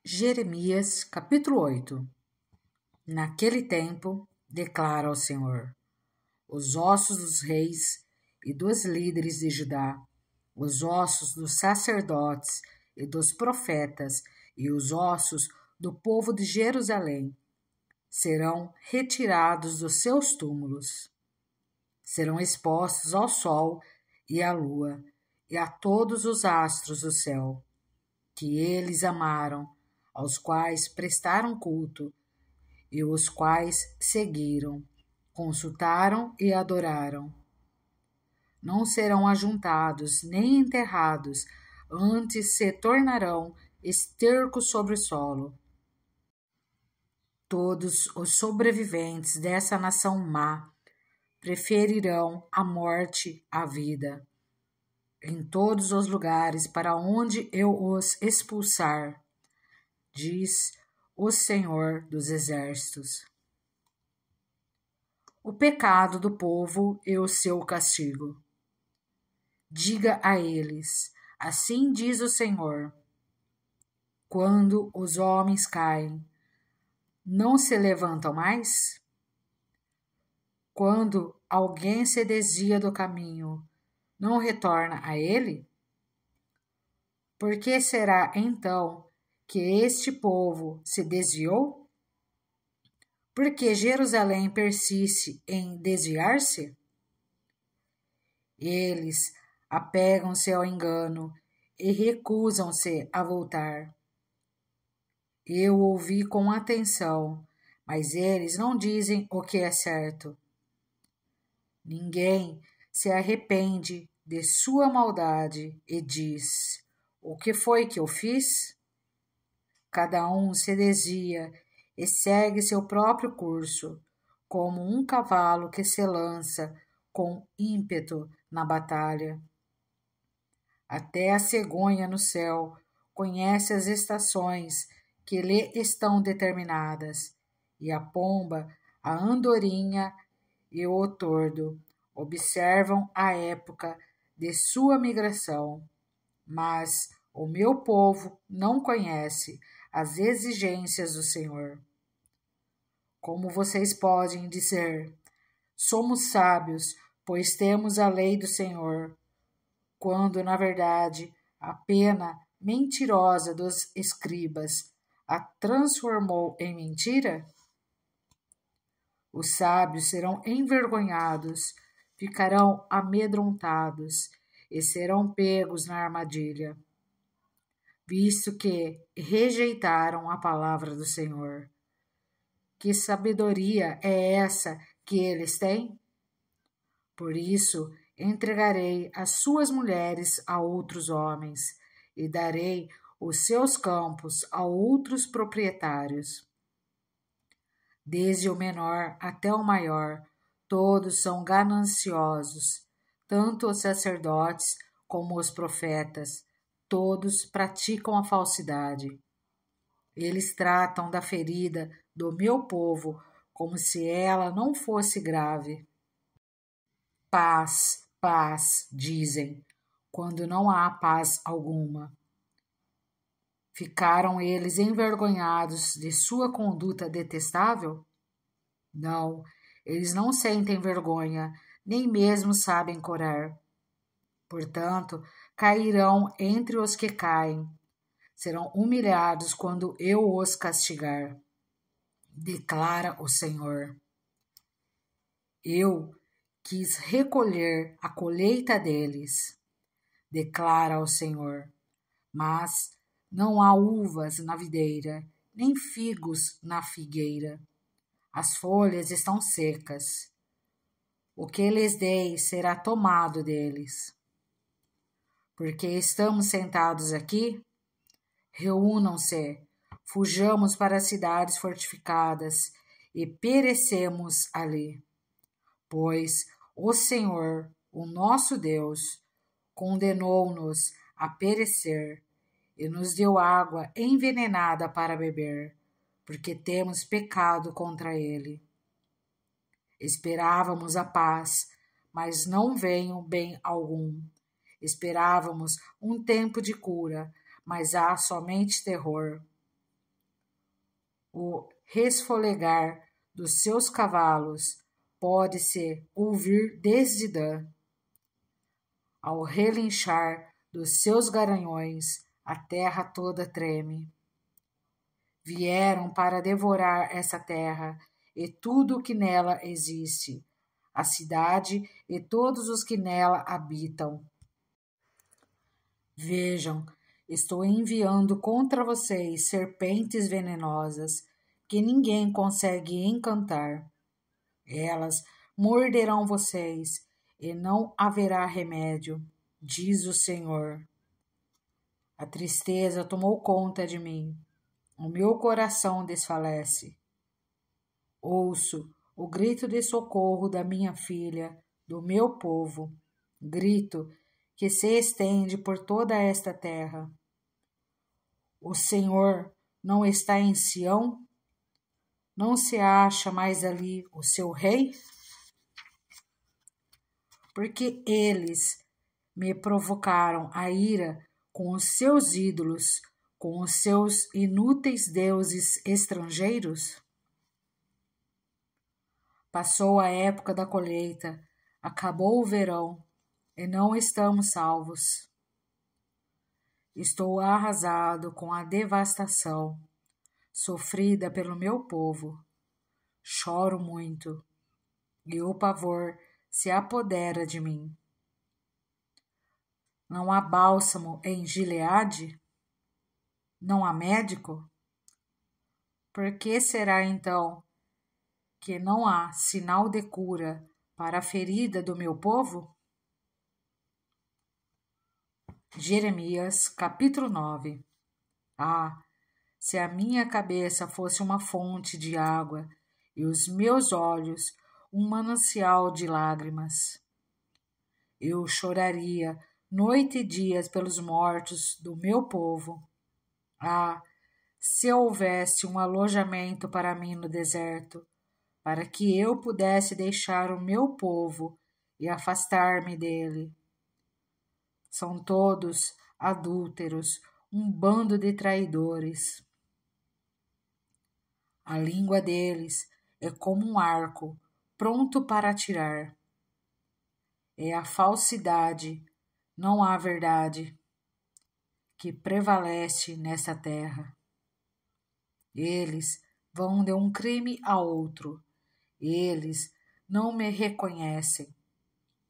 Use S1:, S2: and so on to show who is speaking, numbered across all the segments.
S1: Jeremias, capítulo 8. Naquele tempo, declara o Senhor, os ossos dos reis e dos líderes de Judá, os ossos dos sacerdotes e dos profetas e os ossos do povo de Jerusalém serão retirados dos seus túmulos. Serão expostos ao sol e à lua e a todos os astros do céu, que eles amaram, aos quais prestaram culto, e os quais seguiram, consultaram e adoraram. Não serão ajuntados nem enterrados, antes se tornarão esterco sobre o solo. Todos os sobreviventes dessa nação má preferirão a morte à vida. Em todos os lugares para onde eu os expulsar, diz o Senhor dos Exércitos. O pecado do povo e o seu castigo. Diga a eles, assim diz o Senhor, quando os homens caem, não se levantam mais? Quando alguém se desvia do caminho, não retorna a ele? Por que será então que este povo se desviou? Porque Jerusalém persiste em desviar-se? Eles apegam-se ao engano e recusam-se a voltar. Eu ouvi com atenção, mas eles não dizem o que é certo. Ninguém se arrepende de sua maldade e diz: o que foi que eu fiz? Cada um se desvia e segue seu próprio curso, como um cavalo que se lança com ímpeto na batalha. Até a cegonha no céu conhece as estações que lhe estão determinadas, e a pomba, a andorinha e o tordo observam a época de sua migração. Mas o meu povo não conhece as exigências do Senhor. Como vocês podem dizer, somos sábios, pois temos a lei do Senhor, quando, na verdade, a pena mentirosa dos escribas a transformou em mentira? Os sábios serão envergonhados, ficarão amedrontados e serão pegos na armadilha, visto que rejeitaram a palavra do Senhor. Que sabedoria é essa que eles têm? Por isso, entregarei as suas mulheres a outros homens e darei os seus campos a outros proprietários. Desde o menor até o maior, todos são gananciosos, tanto os sacerdotes como os profetas, todos praticam a falsidade. Eles tratam da ferida do meu povo como se ela não fosse grave. Paz, paz, dizem, quando não há paz alguma. Ficaram eles envergonhados de sua conduta detestável? Não, eles não sentem vergonha, nem mesmo sabem corar. Portanto, cairão entre os que caem. Serão humilhados quando eu os castigar, declara o Senhor. Eu quis recolher a colheita deles, declara o Senhor, mas não há uvas na videira, nem figos na figueira. As folhas estão secas. O que lhes dei será tomado deles. Porque estamos sentados aqui? Reúnam-se, fujamos para as cidades fortificadas e perecemos ali. Pois o Senhor, o nosso Deus, condenou-nos a perecer e nos deu água envenenada para beber, porque temos pecado contra ele. Esperávamos a paz, mas não veio bem algum. Esperávamos um tempo de cura, mas há somente terror. o resfolegar dos seus cavalos pode-se ouvir desde Dan. Ao relinchar dos seus garanhões, a terra toda treme. Vieram para devorar essa terra e tudo o que nela existe, a cidade e todos os que nela habitam. Vejam, estou enviando contra vocês serpentes venenosas que ninguém consegue encantar. Elas morderão vocês e não haverá remédio, diz o Senhor. A tristeza tomou conta de mim. O meu coração desfalece. Ouço o grito de socorro da minha filha, do meu povo, grito que se estende por toda esta terra. O Senhor não está em Sião? Não se acha mais ali o seu rei? Porque eles me provocaram a ira com os seus ídolos, com os seus inúteis deuses estrangeiros? Passou a época da colheita, acabou o verão, e não estamos salvos. Estou arrasado com a devastação sofrida pelo meu povo. Choro muito, e o pavor se apodera de mim. Não há bálsamo em Gileade? Não há médico? Por que será então que não há sinal de cura para a ferida do meu povo? Jeremias, capítulo 9. Ah, se a minha cabeça fosse uma fonte de água e os meus olhos um manancial de lágrimas. Eu choraria noite e dias pelos mortos do meu povo. Ah, se houvesse um alojamento para mim no deserto, para que eu pudesse deixar o meu povo e afastar-me dele. São todos adúlteros, um bando de traidores. A língua deles é como um arco, pronto para atirar. É a falsidade, não há verdade, que prevalece nessa terra. Eles vão de um crime a outro. Eles não me reconhecem,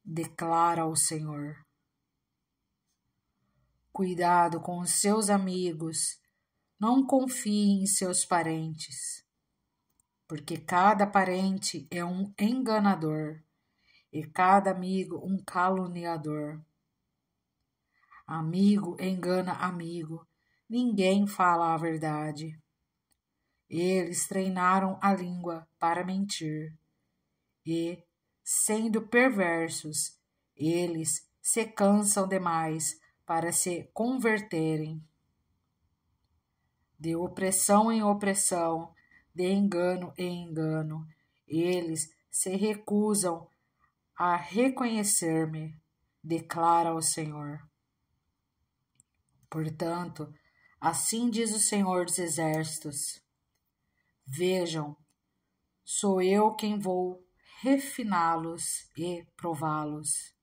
S1: declara o Senhor. Cuidado com os seus amigos, não confie em seus parentes, porque cada parente é um enganador e cada amigo um caluniador. Amigo engana amigo, ninguém fala a verdade. Eles treinaram a língua para mentir e, sendo perversos, eles se cansam demais para se converterem. De opressão em opressão, de engano em engano, eles se recusam a reconhecer-me, declara o Senhor. Portanto, assim diz o Senhor dos Exércitos: vejam, sou eu quem vou refiná-los e prová-los.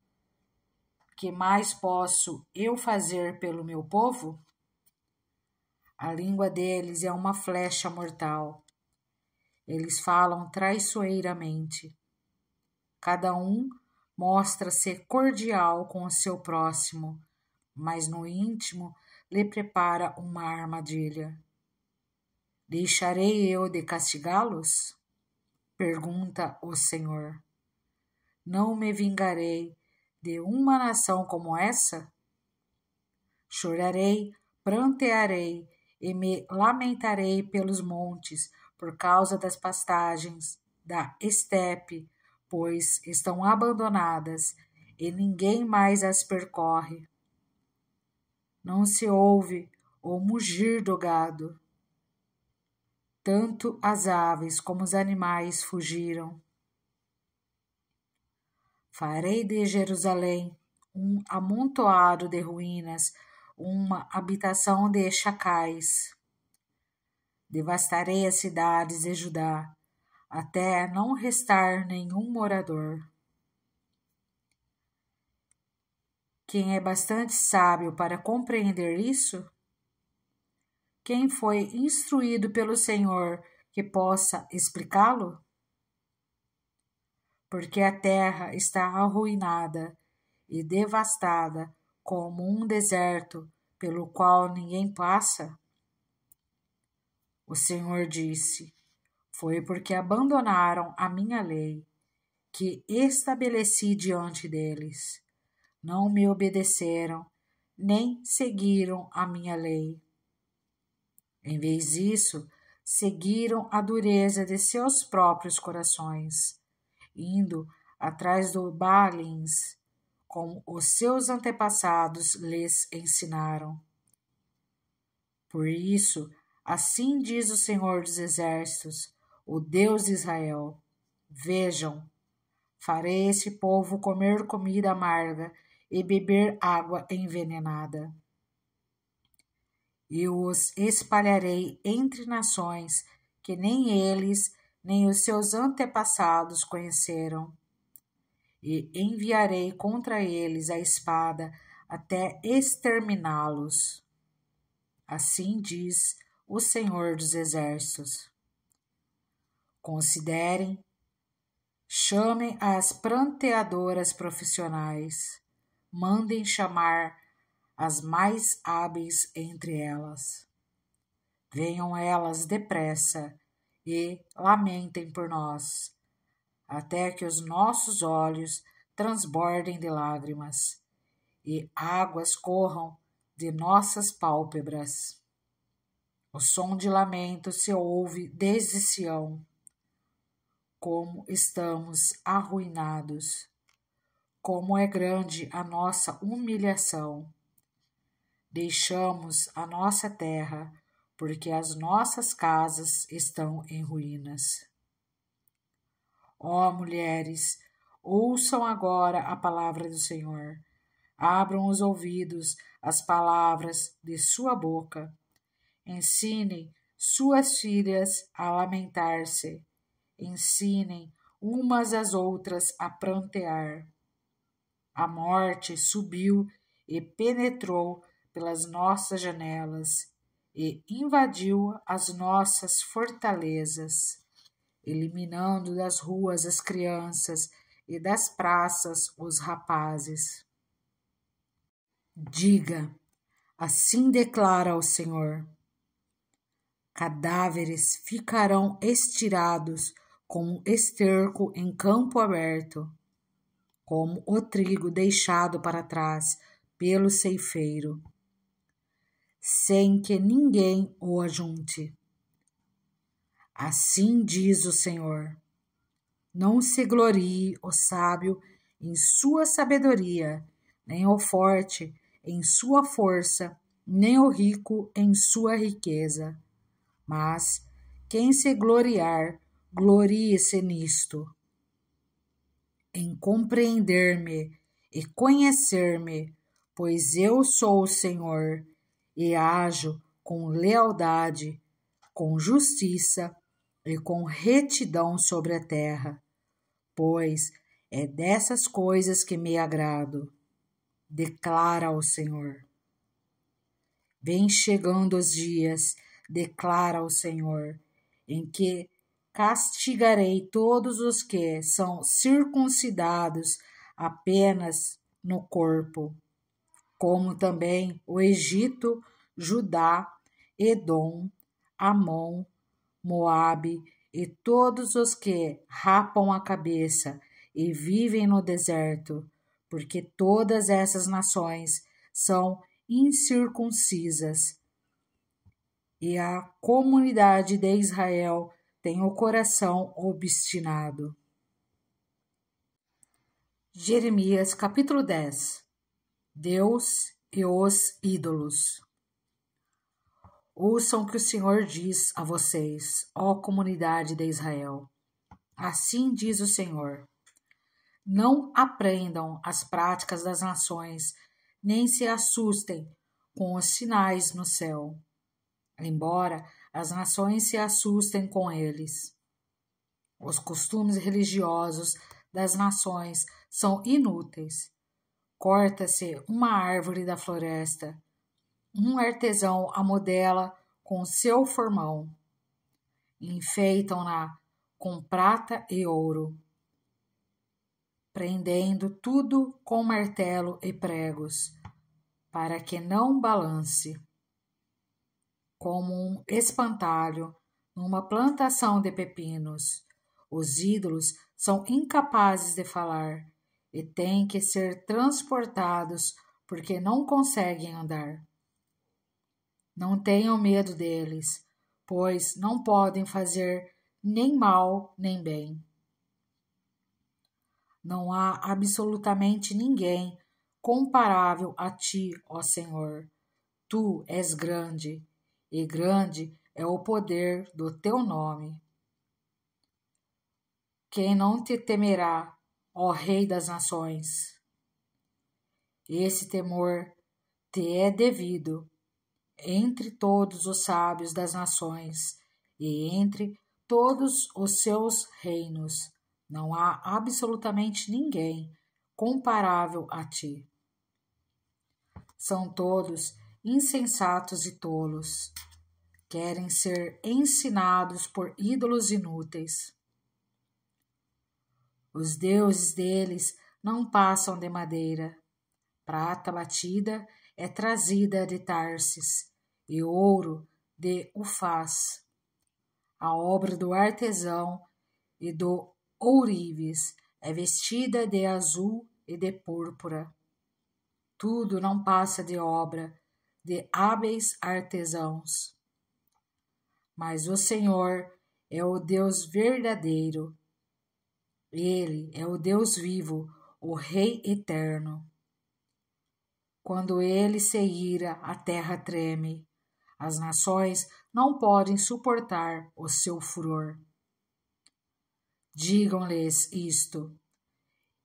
S1: Que mais posso eu fazer pelo meu povo? A língua deles é uma flecha mortal. Eles falam traiçoeiramente. Cada um mostra-se cordial com o seu próximo, mas no íntimo lhe prepara uma armadilha. Deixarei eu de castigá-los? Pergunta o Senhor. Não me vingarei de uma nação como essa? Chorarei, prantearei e me lamentarei pelos montes por causa das pastagens da estepe, pois estão abandonadas e ninguém mais as percorre. Não se ouve o mugir do gado. Tanto as aves como os animais fugiram. Farei de Jerusalém um amontoado de ruínas, uma habitação de chacais. Devastarei as cidades de Judá, até não restar nenhum morador. Quem é bastante sábio para compreender isso? Quem foi instruído pelo Senhor que possa explicá-lo? Porque a terra está arruinada e devastada como um deserto pelo qual ninguém passa. O Senhor disse: foi porque abandonaram a minha lei, que estabeleci diante deles. Não me obedeceram, nem seguiram a minha lei. Em vez disso, seguiram a dureza de seus próprios corações, indo atrás do Baalins, como os seus antepassados lhes ensinaram. Por isso, assim diz o Senhor dos Exércitos, o Deus de Israel: vejam, farei esse povo comer comida amarga e beber água envenenada. E os espalharei entre nações que nem eles nem os seus antepassados conheceram. E enviarei contra eles a espada até exterminá-los. Assim diz o Senhor dos Exércitos. Considerem, chamem as pranteadoras profissionais, mandem chamar as mais hábeis entre elas. Venham elas depressa e lamentem por nós, até que os nossos olhos transbordem de lágrimas e águas corram de nossas pálpebras. O som de lamento se ouve desde Sião. Como estamos arruinados! Como é grande a nossa humilhação! Deixamos a nossa terra, porque as nossas casas estão em ruínas. Ó mulheres, ouçam agora a palavra do Senhor. Abram os ouvidos às palavras de sua boca. Ensinem suas filhas a lamentar-se. Ensinem umas às outras a prantear. A morte subiu e penetrou pelas nossas janelas e invadiu as nossas fortalezas, eliminando das ruas as crianças e das praças os rapazes. Diga, assim declara o Senhor: cadáveres ficarão estirados como esterco em campo aberto, como o trigo deixado para trás pelo ceifeiro, sem que ninguém o ajunte. Assim diz o Senhor: não se glorie o sábio em sua sabedoria, nem o forte em sua força, nem o rico em sua riqueza. Mas quem se gloriar, glorie-se nisto, em compreender-me e conhecer-me, pois eu sou o Senhor e ajo com lealdade, com justiça e com retidão sobre a terra, pois é dessas coisas que me agrado, declara o Senhor. Vem chegando os dias, declara o Senhor, em que castigarei todos os que são circuncidados apenas no corpo, como também o Egito, Judá, Edom, Amon, Moabe e todos os que rapam a cabeça e vivem no deserto, porque todas essas nações são incircuncisas. E a comunidade de Israel tem o coração obstinado. Jeremias capítulo 10. Deus e os ídolos. Ouçam o que o Senhor diz a vocês, ó comunidade de Israel. Assim diz o Senhor: não aprendam as práticas das nações, nem se assustem com os sinais no céu. Embora as nações se assustem com eles. Os costumes religiosos das nações são inúteis. Corta-se uma árvore da floresta, um artesão a modela com seu formão, enfeitam-na com prata e ouro, prendendo tudo com martelo e pregos, para que não balance. Como um espantalho numa plantação de pepinos, os ídolos são incapazes de falar e têm que ser transportados porque não conseguem andar. Não tenham medo deles, pois não podem fazer nem mal nem bem. Não há absolutamente ninguém comparável a ti, ó Senhor. Tu és grande, e grande é o poder do teu nome. Quem não te temerá, ó Rei das Nações? Esse temor te é devido entre todos os sábios das nações e entre todos os seus reinos. Não há absolutamente ninguém comparável a ti. São todos insensatos e tolos. Querem ser ensinados por ídolos inúteis. Os deuses deles não passam de madeira. Prata batida é trazida de Tarsis e ouro de Ufaz. A obra do artesão e do ourives é vestida de azul e de púrpura. Tudo não passa de obra de hábeis artesãos. Mas o Senhor é o Deus verdadeiro. Ele é o Deus vivo, o Rei eterno. Quando ele se ira, a terra treme. As nações não podem suportar o seu furor. Digam-lhes isto: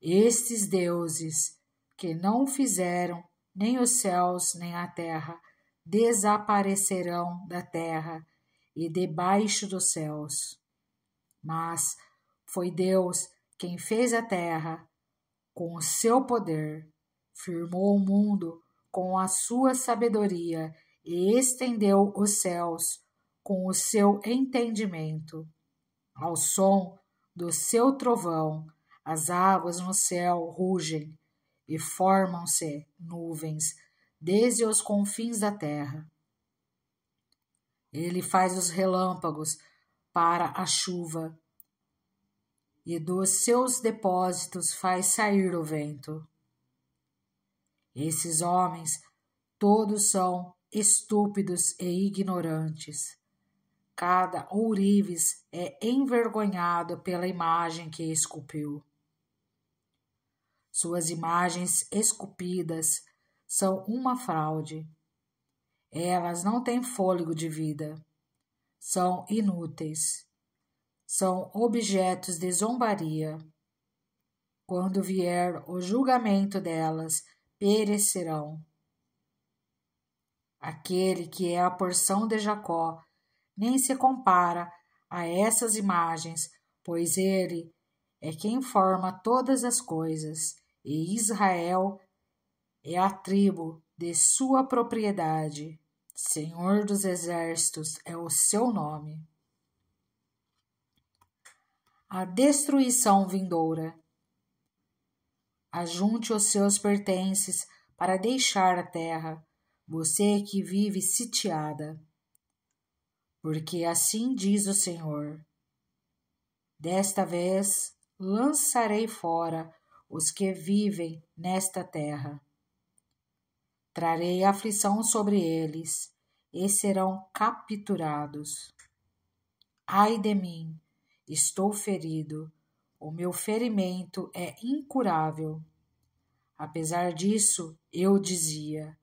S1: estes deuses que não fizeram nem os céus nem a terra desaparecerão da terra e debaixo dos céus. Mas foi Deus quem fez a terra com o seu poder, firmou o mundo com a sua sabedoria e estendeu os céus com o seu entendimento. Ao som do seu trovão, as águas no céu rugem e formam-se nuvens desde os confins da terra. Ele faz os relâmpagos para a chuva e dos seus depósitos faz sair o vento. Esses homens todos são estúpidos e ignorantes. Cada ourives é envergonhado pela imagem que esculpiu. Suas imagens esculpidas são uma fraude. Elas não têm fôlego de vida. São inúteis. São objetos de zombaria. Quando vier o julgamento delas, perecerão. Aquele que é a porção de Jacó nem se compara a essas imagens, pois ele é quem forma todas as coisas, e Israel é a tribo de sua propriedade. Senhor dos exércitos é o seu nome. A destruição vindoura. Ajunte os seus pertences para deixar a terra, você que vive sitiada. Porque assim diz o Senhor: desta vez lançarei fora os que vivem nesta terra. Trarei aflição sobre eles, e serão capturados. Ai de mim, estou ferido, o meu ferimento é incurável. Apesar disso, eu dizia: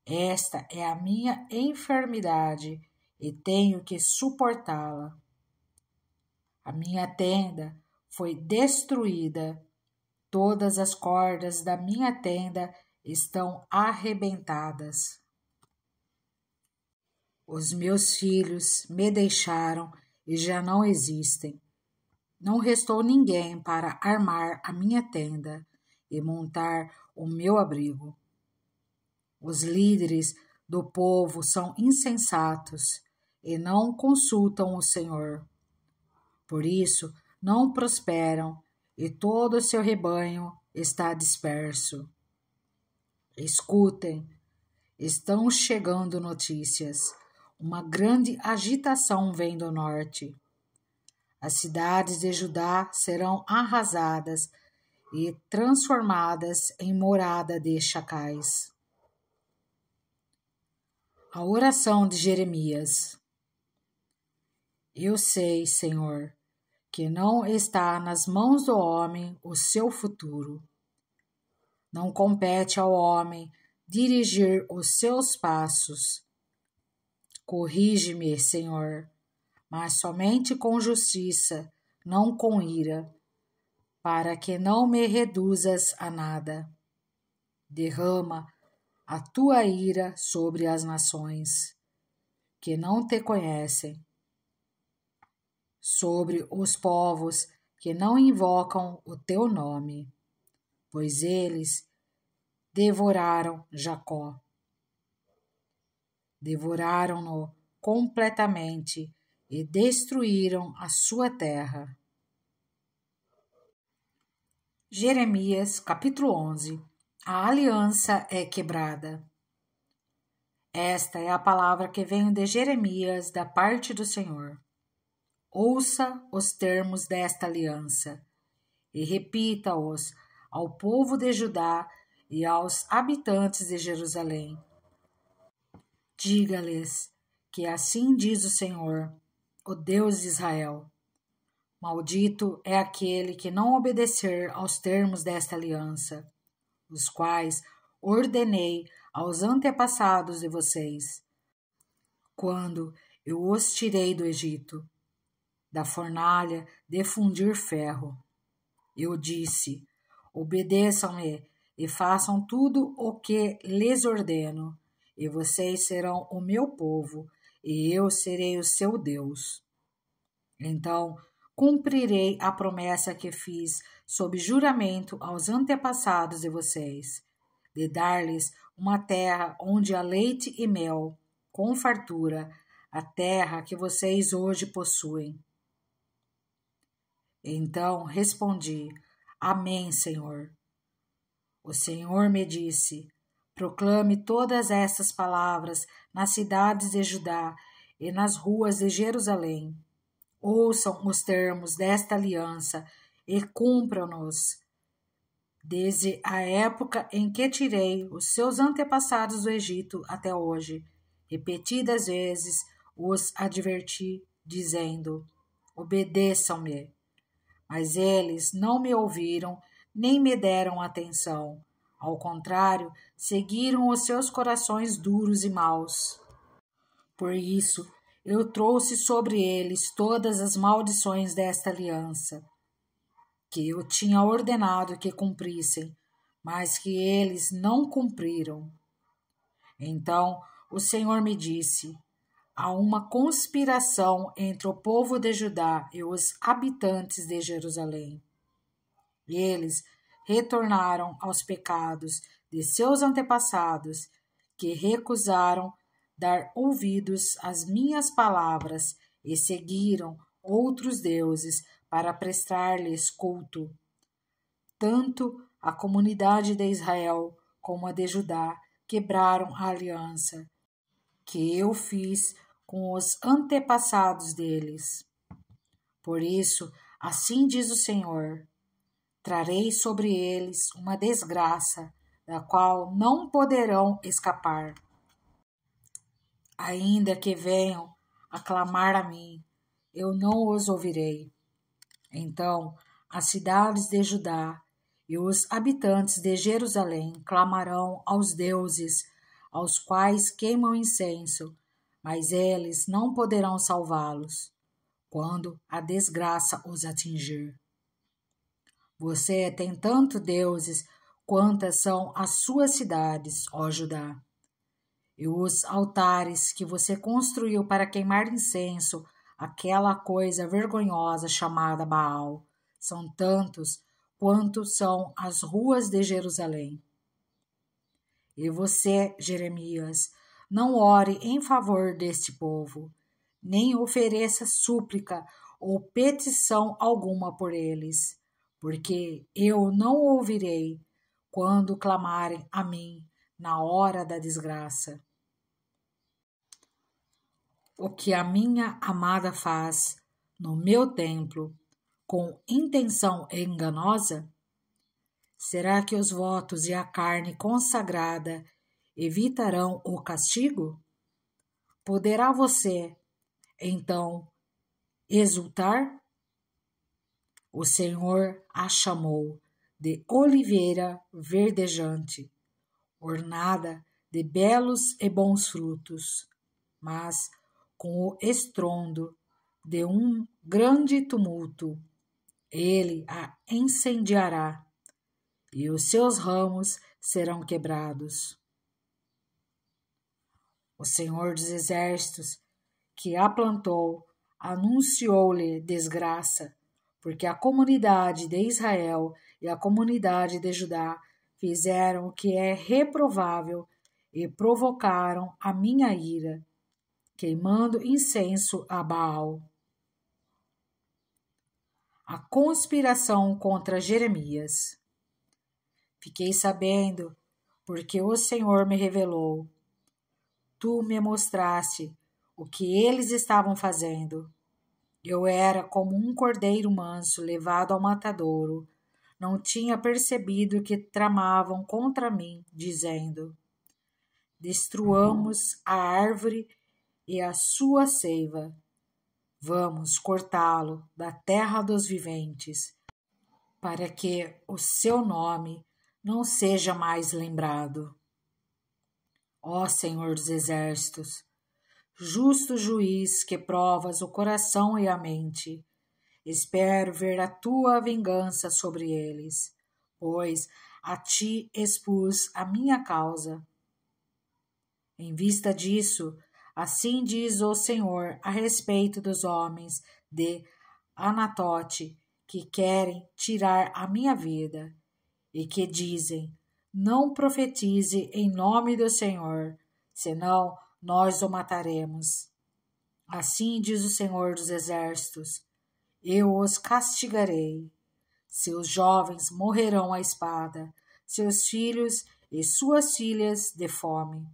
S1: esta é a minha enfermidade e tenho que suportá-la. A minha tenda foi destruída, todas as cordas da minha tenda estão arrebentadas. Os meus filhos me deixaram e já não existem. Não restou ninguém para armar a minha tenda e montar o meu abrigo. Os líderes do povo são insensatos e não consultam o Senhor. Por isso, não prosperam e todo o seu rebanho está disperso. Escutem, estão chegando notícias. Uma grande agitação vem do norte. As cidades de Judá serão arrasadas e transformadas em morada de chacais. A oração de Jeremias. Eu sei, Senhor, que não está nas mãos do homem o seu futuro. Não compete ao homem dirigir os seus passos. Corrige-me, Senhor, mas somente com justiça, não com ira, para que não me reduzas a nada. Derrama a tua ira sobre as nações, que não te conhecem, sobre os povos que não invocam o teu nome, pois eles devoraram Jacó. Devoraram-no completamente e destruíram a sua terra. Jeremias, capítulo 11. A aliança é quebrada. Esta é a palavra que vem de Jeremias da parte do Senhor. Ouça os termos desta aliança e repita-os ao povo de Judá e aos habitantes de Jerusalém. Diga-lhes que assim diz o Senhor, o Deus de Israel. Maldito é aquele que não obedecer aos termos desta aliança, os quais ordenei aos antepassados de vocês, quando eu os tirei do Egito, da fornalha de fundir ferro. Eu disse, obedeçam-me e façam tudo o que lhes ordeno, e vocês serão o meu povo, e eu serei o seu Deus. Então, cumprirei a promessa que fiz sob juramento aos antepassados de vocês, de dar-lhes uma terra onde há leite e mel, com fartura, a terra que vocês hoje possuem. Então respondi, Amém, Senhor. O Senhor me disse, proclame todas estas palavras nas cidades de Judá e nas ruas de Jerusalém. Ouçam os termos desta aliança e cumpram-nos. Desde a época em que tirei os seus antepassados do Egito até hoje, repetidas vezes os adverti, dizendo, obedeçam-me. Mas eles não me ouviram, nem me deram atenção. Ao contrário, seguiram os seus corações duros e maus. Por isso, eu trouxe sobre eles todas as maldições desta aliança, que eu tinha ordenado que cumprissem, mas que eles não cumpriram. Então o Senhor me disse, há uma conspiração entre o povo de Judá e os habitantes de Jerusalém. Eles retornaram aos pecados de seus antepassados, que recusaram dar ouvidos às minhas palavras e seguiram outros deuses para prestar-lhes culto. Tanto a comunidade de Israel como a de Judá quebraram a aliança que eu fiz com os antepassados deles. Por isso, assim diz o Senhor, trarei sobre eles uma desgraça, da qual não poderão escapar. Ainda que venham a clamar a mim, eu não os ouvirei. Então as cidades de Judá e os habitantes de Jerusalém clamarão aos deuses, aos quais queimam incenso, mas eles não poderão salvá-los, quando a desgraça os atingir. Você tem tanto deuses quantas são as suas cidades, ó Judá. E os altares que você construiu para queimar incenso, aquela coisa vergonhosa chamada Baal, são tantos quanto são as ruas de Jerusalém. E você, Jeremias, não ore em favor deste povo, nem ofereça súplica ou petição alguma por eles, porque eu não ouvirei quando clamarem a mim na hora da desgraça. O que a minha amada faz no meu templo com intenção enganosa? Será que os votos e a carne consagrada evitarão o castigo? Poderá você, então, exultar? O Senhor a chamou de oliveira verdejante, ornada de belos e bons frutos, mas com o estrondo de um grande tumulto, ele a incendiará e os seus ramos serão quebrados. O Senhor dos Exércitos, que a plantou, anunciou-lhe desgraça, porque a comunidade de Israel e a comunidade de Judá fizeram o que é reprovável e provocaram a minha ira, queimando incenso a Baal. A conspiração contra Jeremias. Fiquei sabendo, porque o Senhor me revelou. Tu me mostraste o que eles estavam fazendo. Eu era como um cordeiro manso levado ao matadouro. Não tinha percebido que tramavam contra mim, dizendo: destruamos a árvore e a sua seiva. Vamos cortá-lo da terra dos viventes, para que o seu nome não seja mais lembrado. Ó Senhor dos Exércitos, justo juiz que provas o coração e a mente, espero ver a tua vingança sobre eles, pois a ti expus a minha causa. Em vista disso, assim diz o Senhor a respeito dos homens de Anatote que querem tirar a minha vida e que dizem: não profetize em nome do Senhor, senão nós o mataremos. Assim diz o Senhor dos Exércitos: eu os castigarei. Seus jovens morrerão à espada, seus filhos e suas filhas de fome.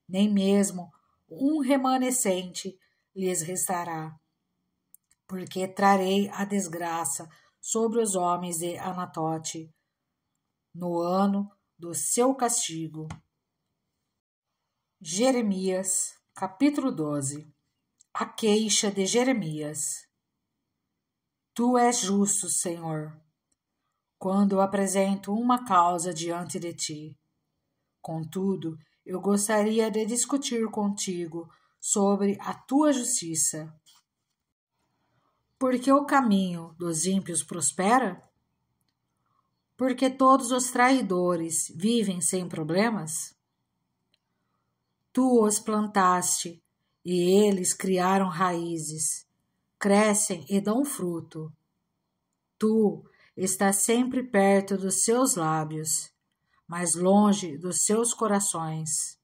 S1: Nem mesmo um remanescente lhes restará, porque trarei a desgraça sobre os homens de Anatote no ano do seu castigo. Jeremias, capítulo 12. A queixa de Jeremias. Tu és justo, Senhor, quando eu apresento uma causa diante de ti. Contudo, eu gostaria de discutir contigo sobre a tua justiça. Porque o caminho dos ímpios prospera? Porque todos os traidores vivem sem problemas? Tu os plantaste, e eles criaram raízes, crescem e dão fruto. Tu estás sempre perto dos seus lábios, mas longe dos seus corações.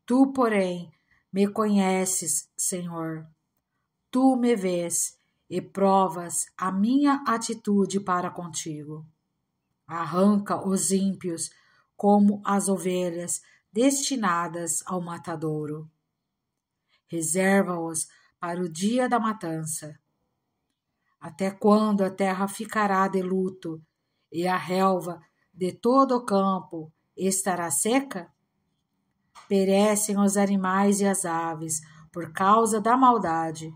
S1: Tu, porém, me conheces, Senhor. Tu me vês e provas a minha atitude para contigo. Arranca os ímpios como as ovelhas destinadas ao matadouro. Reserva-os para o dia da matança. Até quando a terra ficará de luto e a relva de todo o campo estará seca? Perecem os animais e as aves por causa da maldade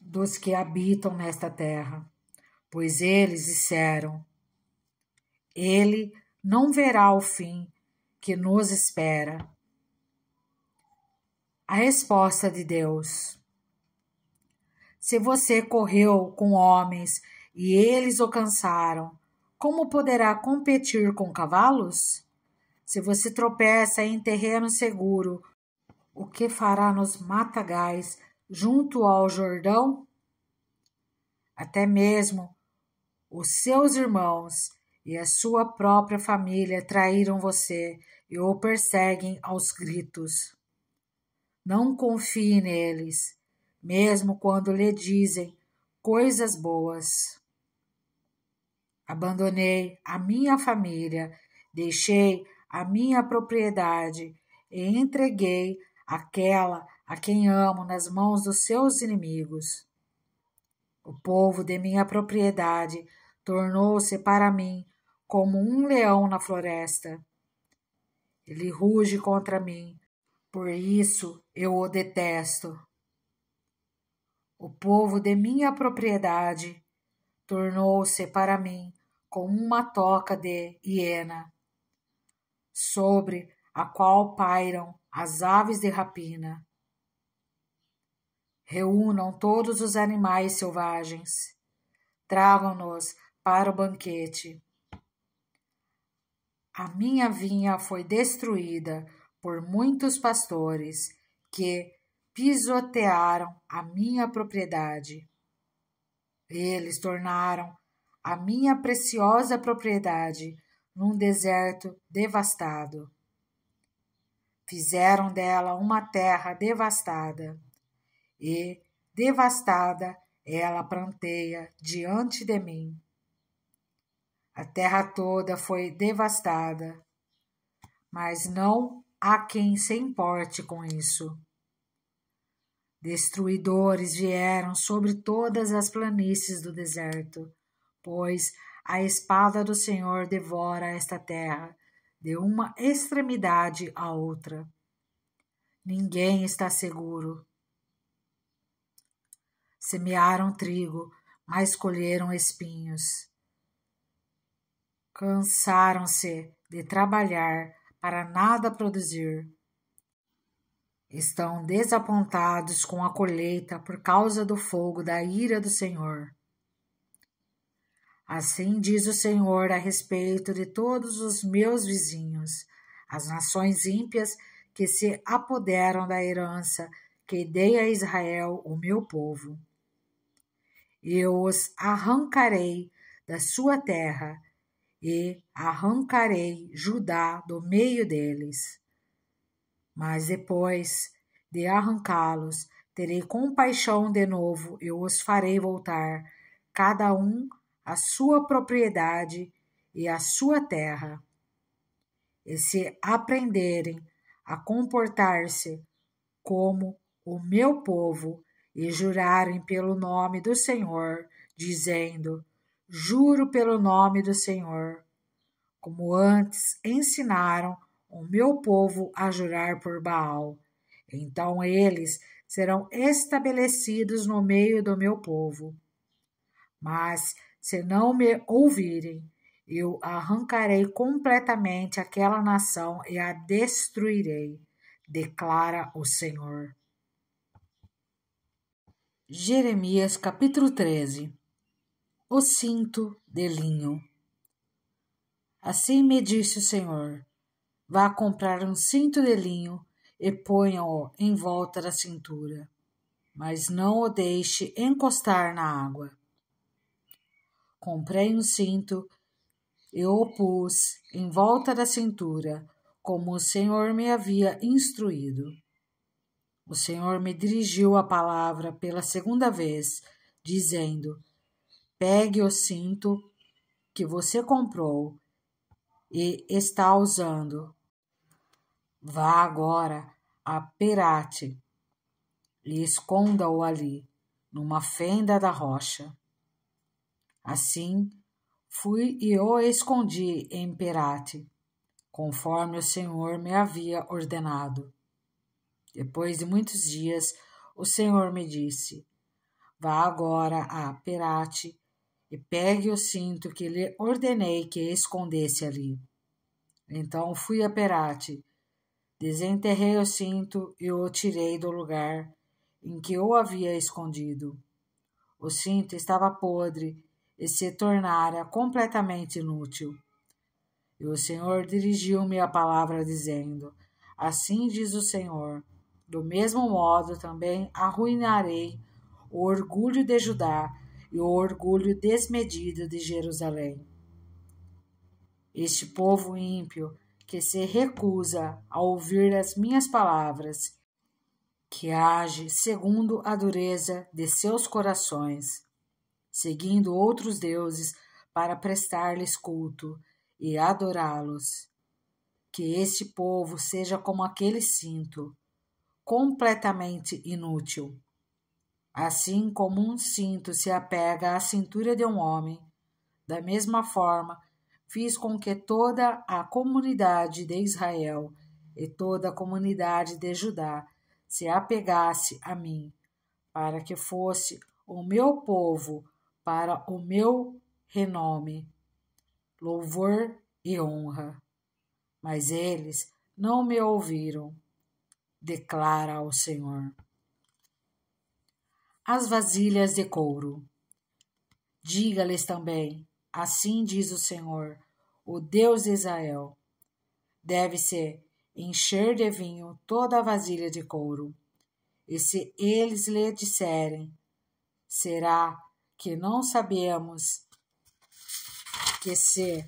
S1: dos que habitam nesta terra, pois eles disseram: ele não verá o fim que nos espera. A resposta de Deus: se você correu com homens e eles o cansaram, como poderá competir com cavalos? Se você tropeça em terreno seguro, o que fará nos matagais junto ao Jordão? Até mesmo os seus irmãos e a sua própria família traíram você e o perseguem aos gritos. Não confie neles, mesmo quando lhe dizem coisas boas. Abandonei a minha família, deixei a minha propriedade e entreguei aquela a quem amo nas mãos dos seus inimigos. O povo de minha propriedade tornou-se para mim como um leão na floresta. Ele ruge contra mim, por isso eu o detesto. O povo de minha propriedade tornou-se para mim como uma toca de hiena, sobre a qual pairam as aves de rapina. Reúnam todos os animais selvagens, tragam-nos para o banquete. A minha vinha foi destruída por muitos pastores que pisotearam a minha propriedade. Eles tornaram a minha preciosa propriedade num deserto devastado. Fizeram dela uma terra devastada, e, devastada, ela pranteia diante de mim. A terra toda foi devastada, mas não há quem se importe com isso. Destruidores vieram sobre todas as planícies do deserto, pois a espada do Senhor devora esta terra, de uma extremidade à outra. Ninguém está seguro. Semearam trigo, mas colheram espinhos. Cansaram-se de trabalhar para nada produzir. Estão desapontados com a colheita por causa do fogo da ira do Senhor. Assim diz o Senhor a respeito de todos os meus vizinhos, as nações ímpias que se apoderam da herança que dei a Israel, o meu povo. Eu os arrancarei da sua terra e arrancarei Judá do meio deles. Mas depois de arrancá-los, terei compaixão de novo e os farei voltar, cada um à sua propriedade e à sua terra. E se aprenderem a comportar-se como o meu povo e jurarem pelo nome do Senhor, dizendo: juro pelo nome do Senhor, como antes ensinaram o meu povo a jurar por Baal. Então eles serão estabelecidos no meio do meu povo. Mas, se não me ouvirem, eu arrancarei completamente aquela nação e a destruirei, declara o Senhor. Jeremias capítulo 13. O cinto de linho. Assim me disse o Senhor: vá comprar um cinto de linho e ponha-o em volta da cintura, mas não o deixe encostar na água. Comprei um cinto e o pus em volta da cintura, como o Senhor me havia instruído. O Senhor me dirigiu a palavra pela segunda vez, dizendo: pegue o cinto que você comprou e está usando. Vá agora a Perate e esconda-o ali, numa fenda da rocha. Assim, fui e o escondi em Perate, conforme o Senhor me havia ordenado. Depois de muitos dias, o Senhor me disse: vá agora a Perate e pegue o cinto que lhe ordenei que escondesse ali. Então fui a Perate, desenterrei o cinto e o tirei do lugar em que o havia escondido. O cinto estava podre e se tornara completamente inútil. E o Senhor dirigiu-me a palavra dizendo: assim diz o Senhor: Do mesmo modo também arruinarei o orgulho de Judá e o orgulho desmedido de Jerusalém. Este povo ímpio que se recusa a ouvir as minhas palavras, que age segundo a dureza de seus corações, seguindo outros deuses para prestar-lhes culto e adorá-los. Que este povo seja como aquele cinto, completamente inútil. Assim como um cinto se apega à cintura de um homem, da mesma forma fiz com que toda a comunidade de Israel e toda a comunidade de Judá se apegasse a mim, para que fosse o meu povo para o meu renome, louvor e honra. Mas eles não me ouviram, declara o Senhor. As vasilhas de couro. Diga-lhes também, assim diz o Senhor, o Deus de Israel: deve-se encher de vinho toda a vasilha de couro. E se eles lhe disserem, será que não sabemos que se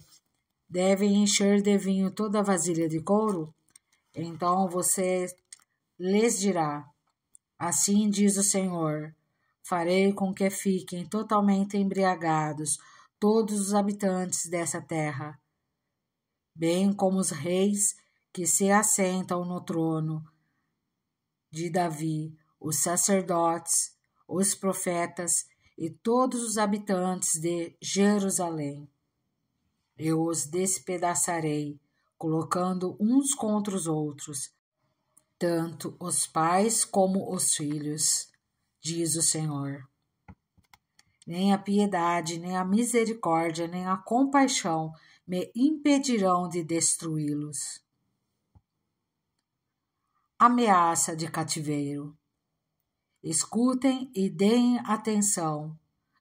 S1: devem encher de vinho toda a vasilha de couro? Então você lhes dirá, assim diz o Senhor: farei com que fiquem totalmente embriagados todos os habitantes dessa terra, bem como os reis que se assentam no trono de Davi, os sacerdotes, os profetas e todos os habitantes de Jerusalém. Eu os despedaçarei, colocando uns contra os outros, tanto os pais como os filhos, diz o Senhor. Nem a piedade, nem a misericórdia, nem a compaixão me impedirão de destruí-los. Ameaça de cativeiro. Escutem e deem atenção,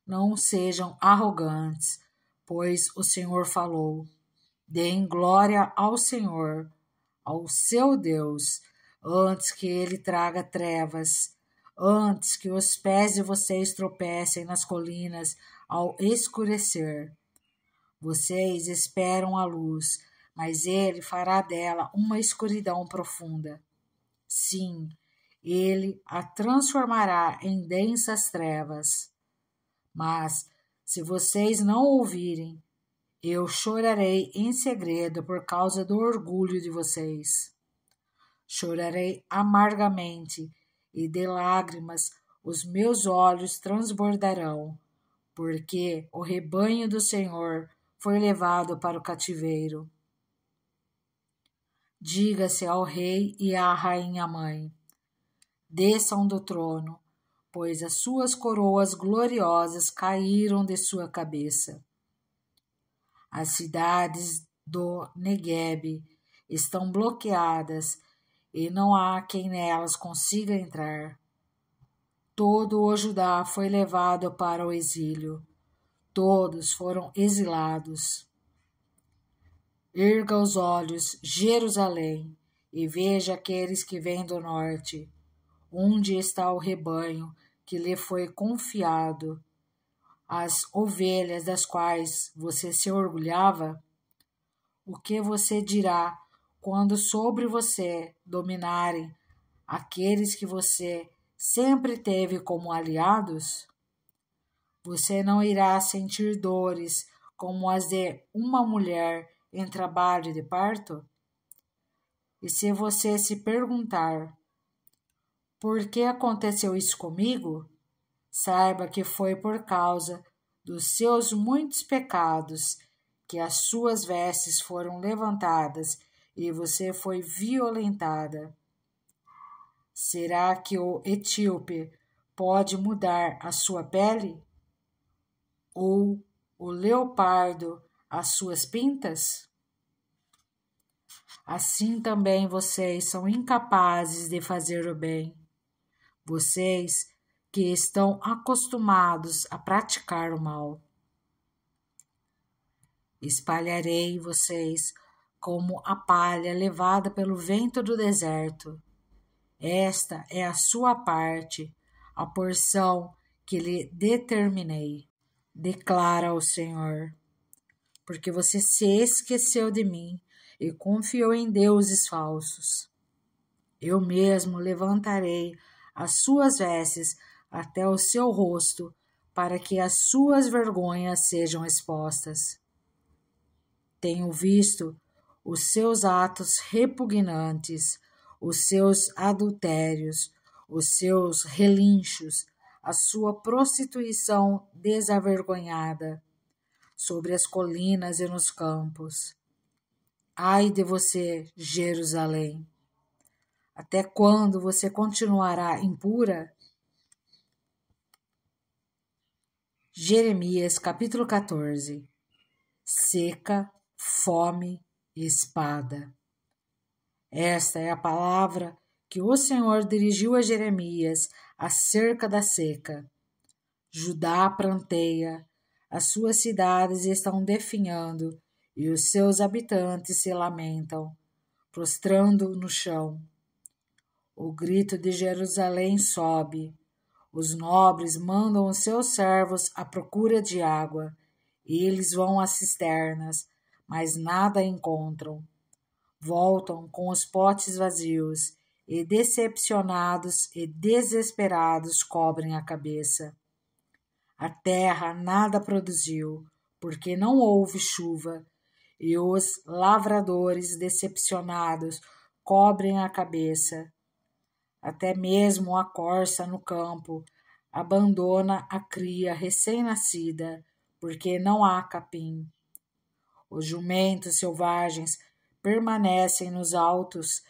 S1: não sejam arrogantes, pois o Senhor falou. Deem glória ao Senhor, ao seu Deus, antes que ele traga trevas, antes que os pés de vocês tropecem nas colinas ao escurecer. Vocês esperam a luz, mas ele fará dela uma escuridão profunda. Sim, ele a transformará em densas trevas. Mas, se vocês não ouvirem, eu chorarei em segredo por causa do orgulho de vocês. Chorarei amargamente, e de lágrimas os meus olhos transbordarão, porque o rebanho do Senhor foi levado para o cativeiro. Diga-se ao rei e à rainha mãe: desçam do trono, pois as suas coroas gloriosas caíram de sua cabeça. As cidades do Neguebe estão bloqueadas e não há quem nelas consiga entrar. Todo o Judá foi levado para o exílio. Todos foram exilados. Erga os olhos, Jerusalém, e veja aqueles que vêm do norte. Onde está o rebanho que lhe foi confiado? As ovelhas das quais você se orgulhava? O que você dirá quando sobre você dominarem aqueles que você sempre teve como aliados? Você não irá sentir dores como as de uma mulher em trabalho de parto? E se você se perguntar: por que aconteceu isso comigo? Saiba que foi por causa dos seus muitos pecados que as suas vestes foram levantadas e você foi violentada. Será que o etíope pode mudar a sua pele? Ou o leopardo as suas pintas? Assim também vocês são incapazes de fazer o bem. Vocês que estão acostumados a praticar o mal. Espalharei vocês como a palha levada pelo vento do deserto. Esta é a sua parte, a porção que lhe determinei, declara o Senhor, porque você se esqueceu de mim e confiou em deuses falsos. Eu mesmo levantarei as suas vestes até o seu rosto, para que as suas vergonhas sejam expostas. Tenho visto os seus atos repugnantes, os seus adultérios, os seus relinchos, a sua prostituição desavergonhada sobre as colinas e nos campos. Ai de você, Jerusalém! Até quando você continuará impura? Jeremias capítulo 14. Seca, fome e espada. Esta é a palavra que o Senhor dirigiu a Jeremias acerca da seca. Judá pranteia, as suas cidades estão definhando e os seus habitantes se lamentam, prostrando no chão. O grito de Jerusalém sobe. Os nobres mandam os seus servos à procura de água. Eles vão às cisternas, mas nada encontram. Voltam com os potes vazios e, decepcionados e desesperados, cobrem a cabeça. A terra nada produziu, porque não houve chuva, e os lavradores decepcionados cobrem a cabeça. Até mesmo a corça no campo abandona a cria recém-nascida, porque não há capim. Os jumentos selvagens permanecem nos altos,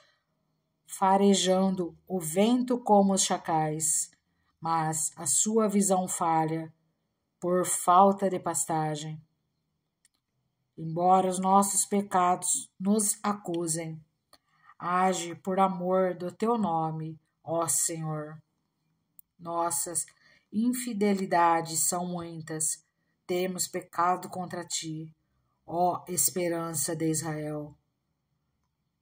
S1: farejando o vento como os chacais, mas a sua visão falha por falta de pastagem. Embora os nossos pecados nos acusem, age por amor do teu nome, ó Senhor. Nossas infidelidades são muitas, temos pecado contra ti, ó esperança de Israel.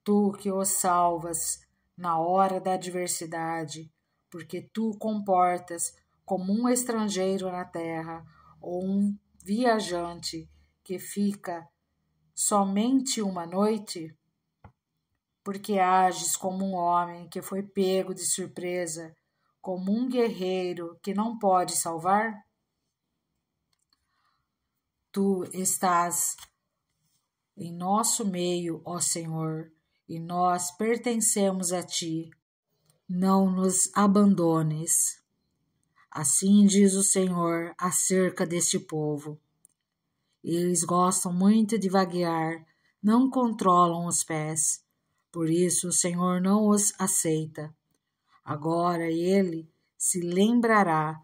S1: Tu que os salvas na hora da adversidade, porque tu comportas como um estrangeiro na terra ou um viajante que fica somente uma noite, porque ages como um homem que foi pego de surpresa, como um guerreiro que não pode salvar? Tu estás em nosso meio, ó Senhor, e nós pertencemos a ti. Não nos abandones. Assim diz o Senhor acerca deste povo. Eles gostam muito de vaguear, não controlam os pés. Por isso o Senhor não os aceita. Agora ele se lembrará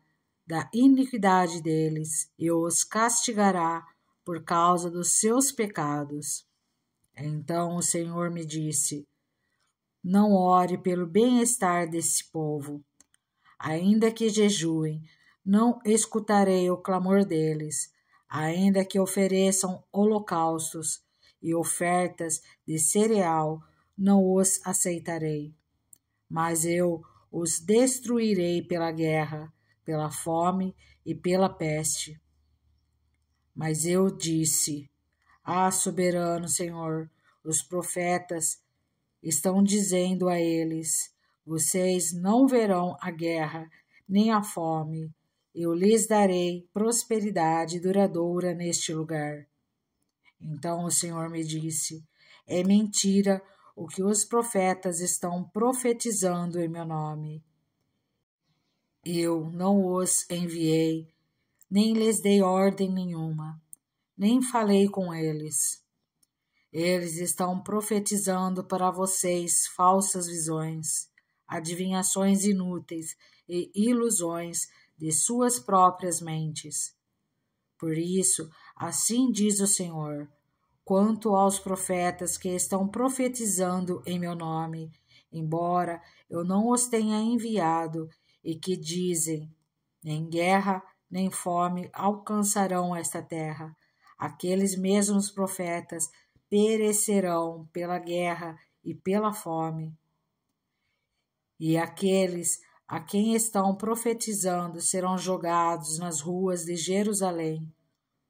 S1: da iniquidade deles e os castigará por causa dos seus pecados. Então o Senhor me disse: não ore pelo bem-estar desse povo. Ainda que jejuem, não escutarei o clamor deles. Ainda que ofereçam holocaustos e ofertas de cereal, não os aceitarei. Mas eu os destruirei pela guerra, pela fome e pela peste. Mas eu disse: ah, soberano Senhor, os profetas estão dizendo a eles: vocês não verão a guerra nem a fome. Eu lhes darei prosperidade duradoura neste lugar. Então o Senhor me disse: é mentira o que os profetas estão profetizando em meu nome. Eu não os enviei, nem lhes dei ordem nenhuma, nem falei com eles. Eles estão profetizando para vocês falsas visões, adivinhações inúteis e ilusões de suas próprias mentes. Por isso, assim diz o Senhor: quanto aos profetas que estão profetizando em meu nome, embora eu não os tenha enviado, e que dizem: nem guerra nem fome alcançarão esta terra, aqueles mesmos profetas perecerão pela guerra e pela fome. e aqueles a quem estão profetizando serão jogados nas ruas de Jerusalém,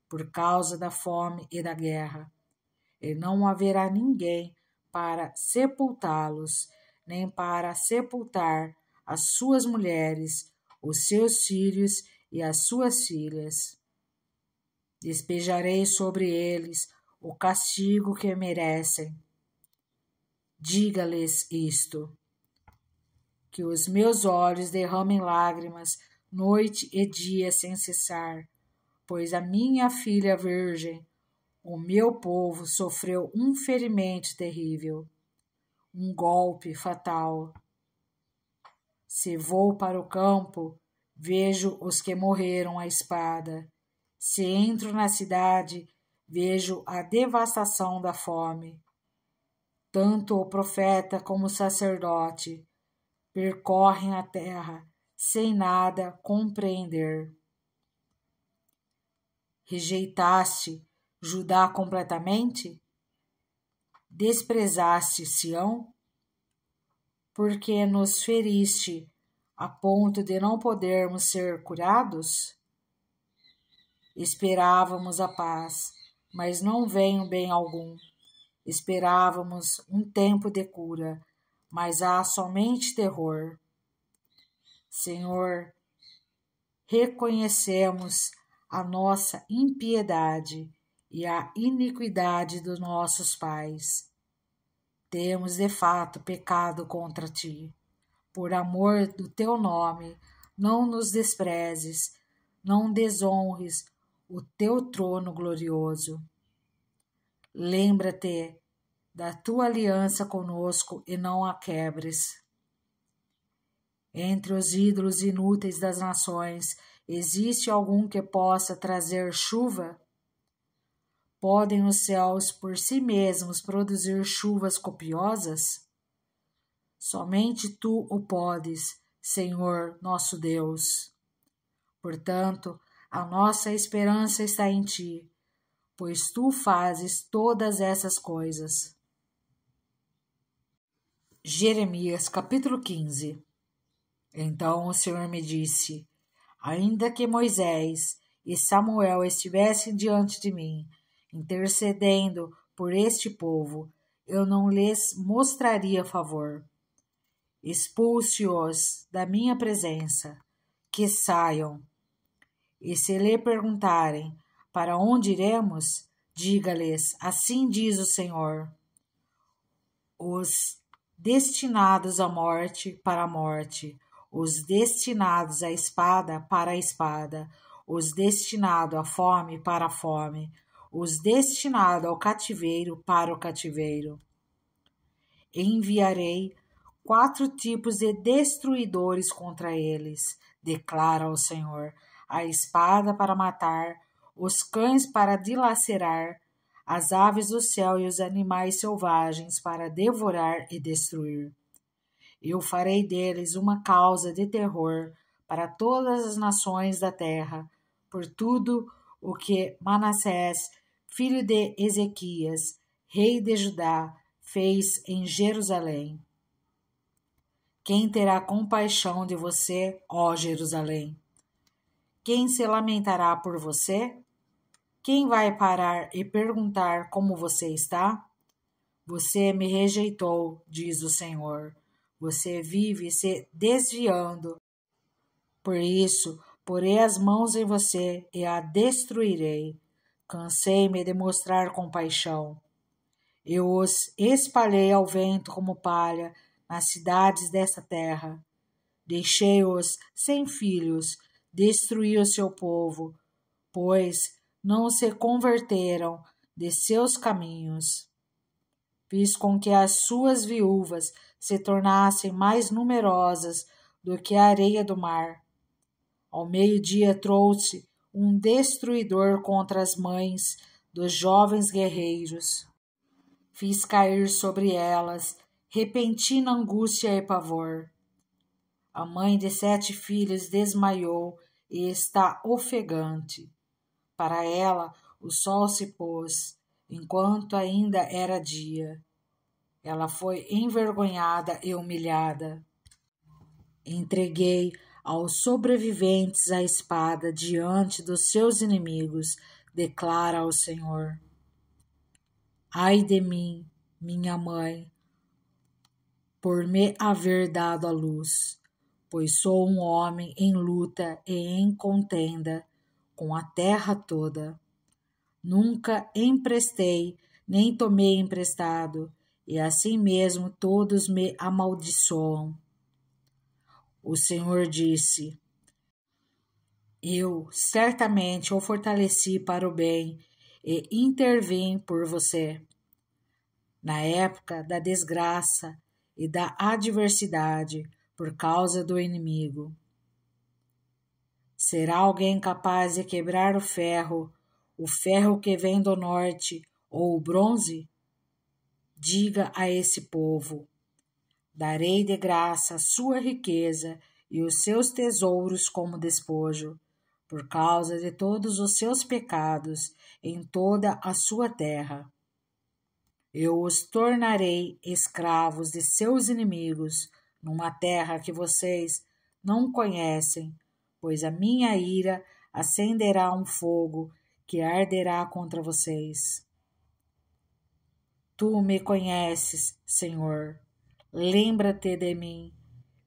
S1: por causa da fome e da guerra. E não haverá ninguém para sepultá-los, nem para sepultar as suas mulheres, os seus filhos e as suas filhas. Despejarei sobre eles o castigo que merecem. Diga-lhes isto: que os meus olhos derramem lágrimas noite e dia sem cessar, pois a minha filha virgem, o meu povo, sofreu um ferimento terrível, um golpe fatal. Se vou para o campo, vejo os que morreram à espada. Se entro na cidade, vejo a devastação da fome. Tanto o profeta como o sacerdote percorrem a terra sem nada compreender. Rejeitaste Judá completamente? Desprezaste Sião? Porque nos feriste a ponto de não podermos ser curados? Esperávamos a paz, mas não veio bem algum. Esperávamos um tempo de cura, mas há somente terror. Senhor, reconhecemos a nossa impiedade e a iniquidade dos nossos pais. Temos de fato pecado contra ti. Por amor do teu nome, não nos desprezes, não desonres o teu trono glorioso. Lembra-te da tua aliança conosco e não a quebres. Entre os ídolos inúteis das nações, existe algum que possa trazer chuva? Podem os céus por si mesmos produzir chuvas copiosas? Somente tu o podes, Senhor nosso Deus. Portanto, a nossa esperança está em ti, pois tu fazes todas essas coisas. Jeremias capítulo 15. Então o Senhor me disse: ainda que Moisés e Samuel estivessem diante de mim, intercedendo por este povo, eu não lhes mostraria favor. Expulse-os da minha presença, que saiam. E se lhe perguntarem: para onde iremos? Diga-lhes: assim diz o Senhor. Os destinados à morte, para a morte, os destinados à espada, para a espada, os destinados à fome, para a fome, os destinados ao cativeiro, para o cativeiro. Enviarei 4 tipos de destruidores contra eles, declara o Senhor: a espada para matar, os cães para dilacerar, as aves do céu e os animais selvagens para devorar e destruir. Eu farei deles uma causa de terror para todas as nações da terra, por tudo o que Manassés, filho de Ezequias, rei de Judá, fez em Jerusalém. Quem terá compaixão de você, ó Jerusalém? Quem se lamentará por você? Quem vai parar e perguntar como você está? Você me rejeitou, diz o Senhor. Você vive se desviando. Por isso, porei as mãos em você e a destruirei. Cansei-me de mostrar compaixão. Eu os espalhei ao vento como palha nas cidades desta terra. Deixei-os sem filhos, destruí o seu povo, pois não se converteram de seus caminhos. Fiz com que as suas viúvas se tornassem mais numerosas do que a areia do mar. Ao meio-dia trouxe um destruidor contra as mães dos jovens guerreiros. Fiz cair sobre elas repentina angústia e pavor. A mãe de 7 filhos desmaiou e está ofegante. Para ela, o sol se pôs, enquanto ainda era dia. Ela foi envergonhada e humilhada. Entreguei aos sobreviventes a espada diante dos seus inimigos, declara o Senhor. Ai de mim, minha mãe, por me haver dado à luz, pois sou um homem em luta e em contenda com a terra toda. Nunca emprestei, nem tomei emprestado, e assim mesmo todos me amaldiçoam. O Senhor disse: Eu certamente o fortaleci para o bem e intervim por você. Na época da desgraça e da adversidade por causa do inimigo. Será alguém capaz de quebrar o ferro que vem do norte, ou o bronze? Diga a esse povo: darei de graça a sua riqueza e os seus tesouros como despojo, por causa de todos os seus pecados em toda a sua terra. Eu os tornarei escravos de seus inimigos numa terra que vocês não conhecem, pois a minha ira acenderá um fogo que arderá contra vocês. Tu me conheces, Senhor. Lembra-te de mim.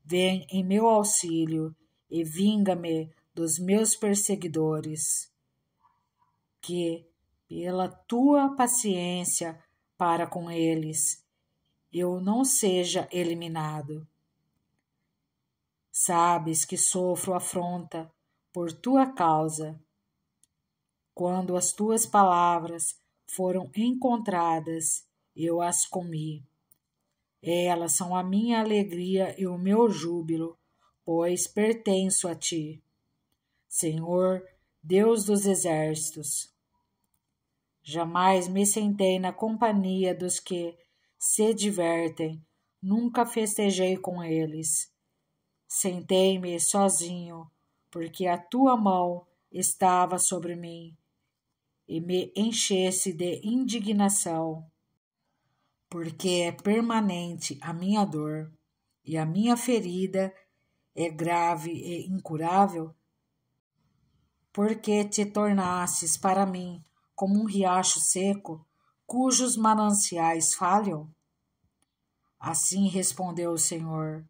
S1: Vem em meu auxílio e vinga-me dos meus perseguidores. Que, pela tua paciência para com eles, eu não seja eliminado. Sabes que sofro afronta por tua causa. Quando as tuas palavras foram encontradas, eu as comi. Elas são a minha alegria e o meu júbilo, pois pertenço a ti, Senhor, Deus dos exércitos. Jamais me sentei na companhia dos que se divertem, nunca festejei com eles. Sentei-me sozinho, porque a tua mão estava sobre mim e me enchesse de indignação, porque é permanente a minha dor e a minha ferida é grave e incurável. Porque te tornasses para mim como um riacho seco, cujos mananciais falham? Assim respondeu o Senhor: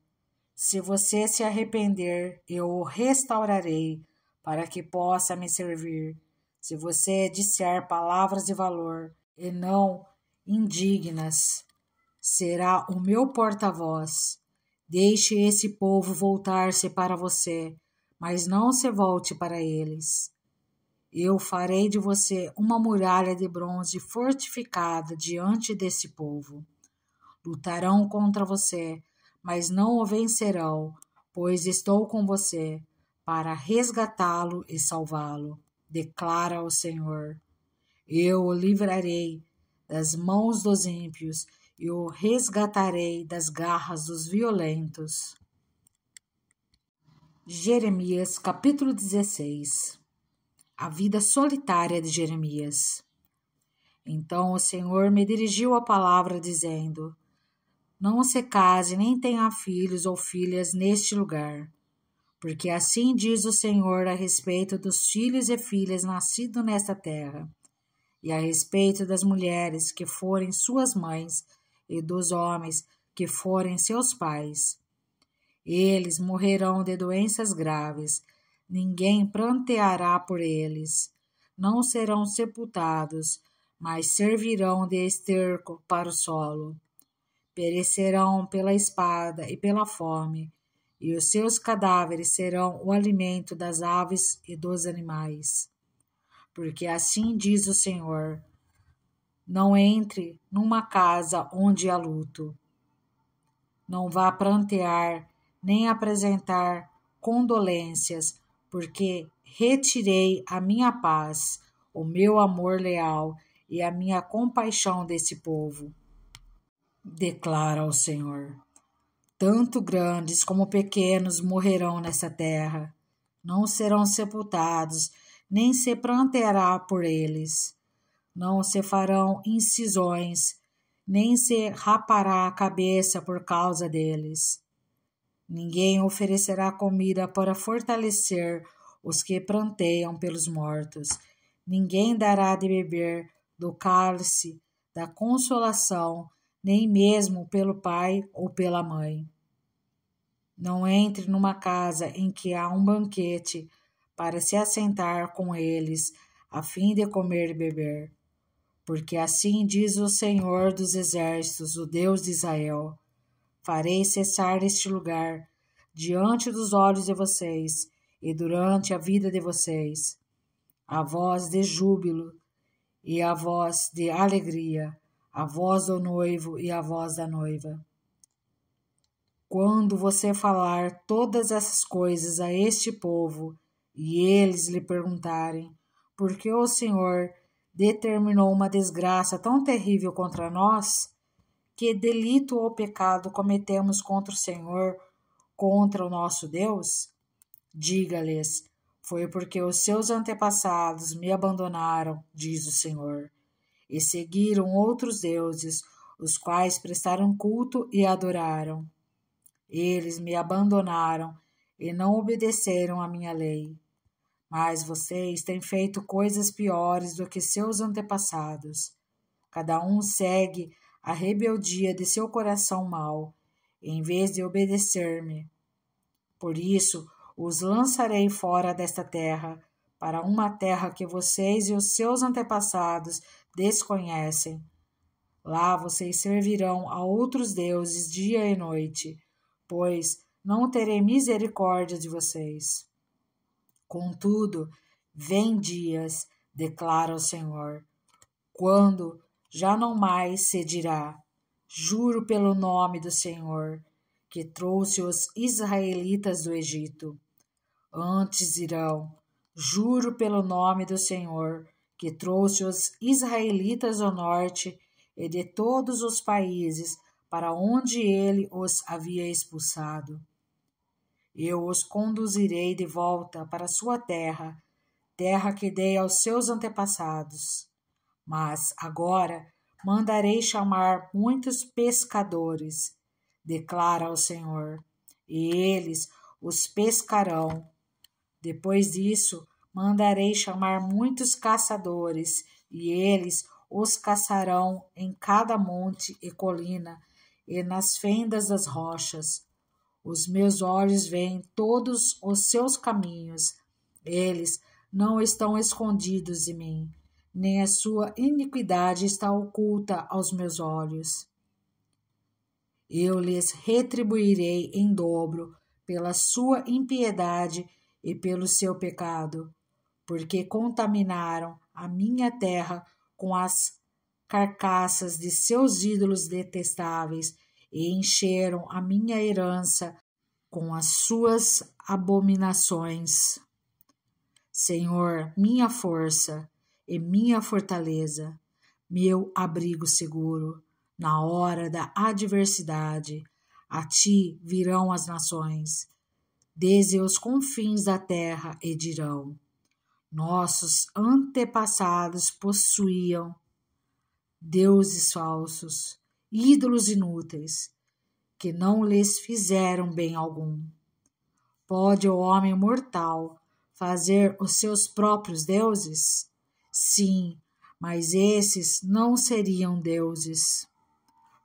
S1: se você se arrepender, eu o restaurarei, para que possa me servir. Se você disser palavras de valor e não indignas, será o meu porta-voz. Deixe esse povo voltar-se para você, mas não se volte para eles. Eu farei de você uma muralha de bronze fortificada diante desse povo. Lutarão contra você, mas não o vencerão, pois estou com você para resgatá-lo e salvá-lo, declara o Senhor. Eu o livrarei das mãos dos ímpios e o resgatarei das garras dos violentos. Jeremias capítulo 16. A vida solitária de Jeremias. Então o Senhor me dirigiu a palavra dizendo: não se case nem tenha filhos ou filhas neste lugar, porque assim diz o Senhor a respeito dos filhos e filhas nascidos nesta terra, e a respeito das mulheres que forem suas mães e dos homens que forem seus pais. Eles morrerão de doenças graves, ninguém pranteará por eles, não serão sepultados, mas servirão de esterco para o solo. Perecerão pela espada e pela fome, e os seus cadáveres serão o alimento das aves e dos animais. Porque assim diz o Senhor: não entre numa casa onde há luto. Não vá prantear, nem apresentar condolências, porque retirei a minha paz, o meu amor leal e a minha compaixão desse povo, declara o Senhor. Tanto grandes como pequenos morrerão nessa terra, não serão sepultados, nem se pranteará por eles. Não se farão incisões, nem se rapará a cabeça por causa deles. Ninguém oferecerá comida para fortalecer os que pranteiam pelos mortos. Ninguém dará de beber do cálice da consolação, nem mesmo pelo pai ou pela mãe. Não entre numa casa em que há um banquete para se assentar com eles, a fim de comer e beber. Porque assim diz o Senhor dos Exércitos, o Deus de Israel: farei cessar este lugar diante dos olhos de vocês e durante a vida de vocês a voz de júbilo e a voz de alegria, a voz do noivo e a voz da noiva. Quando você falar todas essas coisas a este povo e eles lhe perguntarem por que o Senhor determinou uma desgraça tão terrível contra nós, que delito ou pecado cometemos contra o Senhor, contra o nosso Deus? Diga-lhes: foi porque os seus antepassados me abandonaram, diz o Senhor, e seguiram outros deuses, os quais prestaram culto e adoraram. Eles me abandonaram e não obedeceram à minha lei. Mas vocês têm feito coisas piores do que seus antepassados. Cada um segue a rebeldia de seu coração mau, em vez de obedecer-me. Por isso, os lançarei fora desta terra, para uma terra que vocês e os seus antepassados desconhecem. Lá vocês servirão a outros deuses dia e noite, pois não terei misericórdia de vocês. Contudo, vêm dias, declara o Senhor, quando já não mais se dirá: juro pelo nome do Senhor, que trouxe os israelitas do Egito. Antes dirão: juro pelo nome do Senhor, que trouxe os israelitas do norte e de todos os países para onde ele os havia expulsado. Eu os conduzirei de volta para sua terra, terra que dei aos seus antepassados. Mas agora mandarei chamar muitos pescadores, declara o Senhor, e eles os pescarão. Depois disso, mandarei chamar muitos caçadores, e eles os caçarão em cada monte e colina e nas fendas das rochas. Os meus olhos veem todos os seus caminhos. Eles não estão escondidos de mim, nem a sua iniquidade está oculta aos meus olhos. Eu lhes retribuirei em dobro pela sua impiedade e pelo seu pecado, porque contaminaram a minha terra com as carcaças de seus ídolos detestáveis e encheram a minha herança com as suas abominações. Senhor, minha força e minha fortaleza, meu abrigo seguro, na hora da adversidade, a ti virão as nações, desde os confins da terra, e dirão: nossos antepassados possuíam deuses falsos, ídolos inúteis, que não lhes fizeram bem algum. Pode o homem mortal fazer os seus próprios deuses? Sim, mas esses não seriam deuses.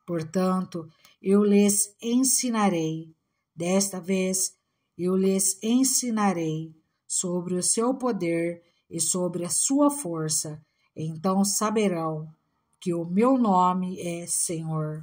S1: Portanto, eu lhes ensinarei, desta vez eu lhes ensinarei sobre o seu poder e sobre a sua força, então saberão que o meu nome é Senhor.